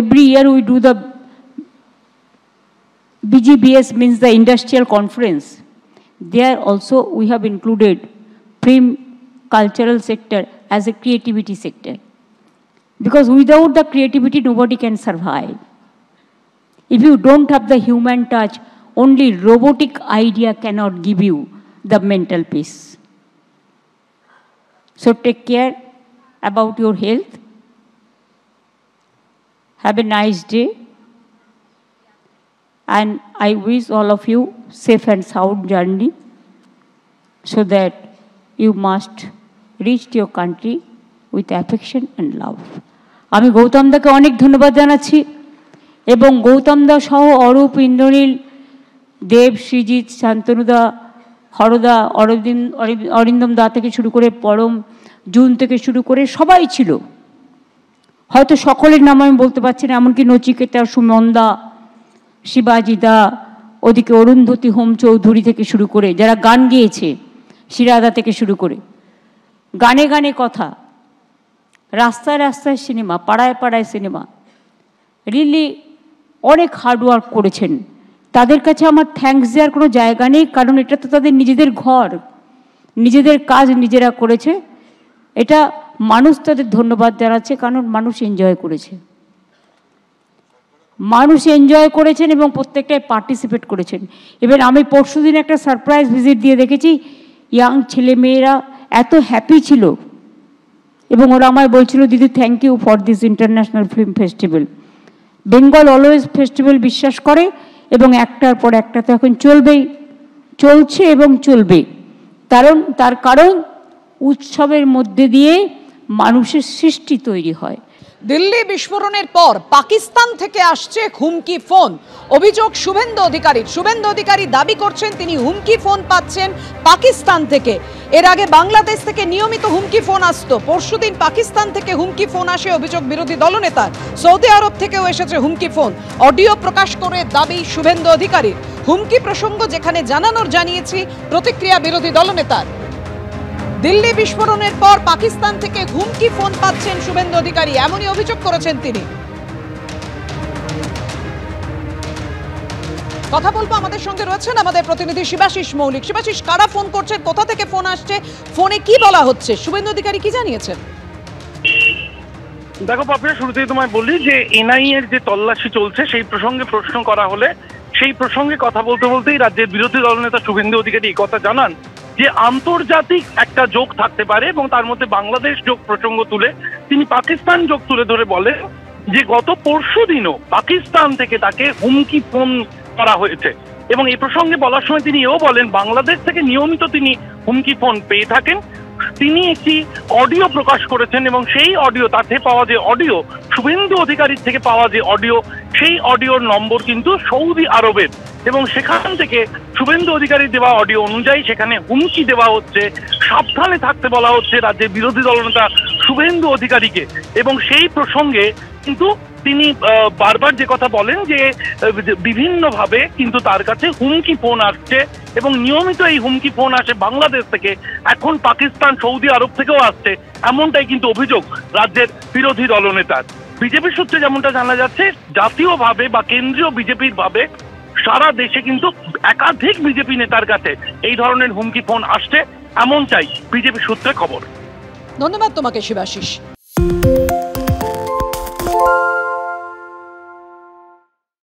every year we do the BGBS, means the industrial conference. There also we have included film cultural sector as a creativity sector. Because without the creativity, nobody can survive. If you don't have the human touch, only robotic idea cannot give you the mental peace. So take care about your health. Have a nice day. And I wish all of you safe and sound journey so that you must reach your country with affection and love. আমি গৌতম দাকে অনেক ধন্যবাদ জানাচ্ছি এবং গৌতম দা সহ অরূপ, ইন্দ্রনীল, দেব, সৃজিত, শান্তনুদা, হরদা, অরিন্দম দা থেকে শুরু করে পরম, জুন থেকে শুরু করে সবাই ছিল। হয়তো সকলের নাম আমি বলতে পারছি না, এমনকি নচিকেতা, সুমনদা, শিবাজিদা, ওদিকে অরুন্ধতী হোম চৌধুরী থেকে শুরু করে যারা গান গেয়েছে, শিরাদা থেকে শুরু করে, গানে গানে কথা, রাস্তায় রাস্তায় সিনেমা, পাড়ায় পাড়ায় সিনেমা, রিয়েলি অনেক হার্ডওয়ার্ক করেছেন। তাদের কাছে আমার থ্যাঙ্কস দেওয়ার কোনো জায়গা নেই, কারণ এটা তো তাদের নিজেদের ঘর, নিজেদের কাজ নিজেরা করেছে। এটা মানুষ তাদের ধন্যবাদ জানাচ্ছে, কারণ মানুষ এনজয় করেছে, মানুষ এনজয় করেছেন এবং প্রত্যেকটাই পার্টিসিপেট করেছেন। এবার আমি পরশুদিন একটা সারপ্রাইজ ভিজিট দিয়ে দেখেছি, ইয়াং ছেলে মেয়েরা এত হ্যাপি ছিল এবং ওরা আমায় বলছিল, দিদি thank you for this international film festival. Bengal always festival বিশ্বাস করে এবং একটার পর একটা তো এখন চলবেই, চলছে এবং চলবে। তার কারণ উৎসবের মধ্যে দিয়ে মানুষের সৃষ্টি তৈরি হয়। দিল্লি বিস্ফোরণের পর পাকিস্তান থেকে আসছে হুমকি ফোন। অভিযোগ শুভেন্দু অধিকারীর। শুভেন্দু অধিকারী দাবি করছেন তিনি হুমকি ফোন পাচ্ছেন পাকিস্তান থেকে। এর আগে বাংলাদেশ থেকে নিয়মিত হুমকি ফোন আসতো, পরশুদিন পাকিস্তান থেকে হুমকি ফোন আসে অভিযোগ বিরোধী দলনেতার। সৌদি আরব থেকেও এসেছে হুমকি ফোন। অডিও প্রকাশ করে দাবি শুভেন্দু অধিকারীর। হুমকি প্রসঙ্গ যেখানে জানানোর জানিয়েছি, প্রতিক্রিয়া বিরোধী দলনেতার। দিল্লি বিস্ফোরণের পর পাকিস্তান থেকে হুমকি ফোন পাচ্ছেন শুভেন্দু অধিকারী, এমনই অভিযোগ করেছেন তিনি। কথা বলবো, আমাদের সঙ্গে রয়েছেন আমাদের প্রতিনিধি শিবাশিস মৌলিক। শিবাশিস, কারা ফোন করছেন, কোথা থেকে ফোন আসছে, ফোনে কি বলা হচ্ছে, শুভেন্দু অধিকারী কি জানিয়েছেন? দেখো পাপিয়া, শুরুতেই তোমায় বলি যে এনআইএ এর যে তল্লাশি চলছে সেই প্রসঙ্গে প্রশ্ন করা হলে সেই প্রসঙ্গে কথা বলতে বলতেই রাজ্যের বিরোধী দলনেতা শুভেন্দু অধিকারী এই কথা জানান যে আন্তর্জাতিক একটা যোগ থাকতে পারে এবং তার মধ্যে বাংলাদেশ যোগ প্রসঙ্গ তুলে তিনি পাকিস্তান যোগ তুলে ধরে বলেন যে গত পরশুদিনও পাকিস্তান থেকে তাকে হুমকি ফোন করা হয়েছে। এবং এই প্রসঙ্গে বলার সময় তিনি এও বলেন বাংলাদেশ থেকে নিয়মিত তিনি হুমকি ফোন পেয়ে থাকেন। তিনি একটি অডিও প্রকাশ করেছেন এবং সেই অডিও, তাতে পাওয়া যে অডিও, শুভেন্দু অধিকারীর থেকে পাওয়া যে অডিও, সেই অডিওর নম্বর কিন্তু সৌদি আরবের এবং সেখান থেকে শুভেন্দু অধিকারী দেওয়া অডিও অনুযায়ী সেখানে হুমকি দেওয়া হচ্ছে, সাবধানে থাকতে বলা হচ্ছে রাজ্যের বিরোধী দলনেতা শুভেন্দু অধিকারীকে। এবং সেই প্রসঙ্গে কিন্তু তিনি বারবার যে কথা বলেন যে বিভিন্নভাবে কিন্তু তার কাছে হুমকি ফোন আসছে এবং নিয়মিত এই হুমকি ফোন আসে বাংলাদেশ থেকে, এখন পাকিস্তান, সৌদি আরব থেকেও আসছে, এমনটাই কিন্তু অভিযোগ রাজ্যের বিরোধী দলনেতার। বিজেপি সূত্রে যেমনটা জানা যাচ্ছে, জাতীয়ভাবে বা কেন্দ্রীয় বিজেপির ভাবে সারা দেশে কিন্তু একাধিক বিজেপি নেতার কাছে এই ধরনের হুমকি ফোন আসছে, এমনটাই বিজেপি সূত্রে খবর। ধন্যবাদ তোমাকে শিবাশিস।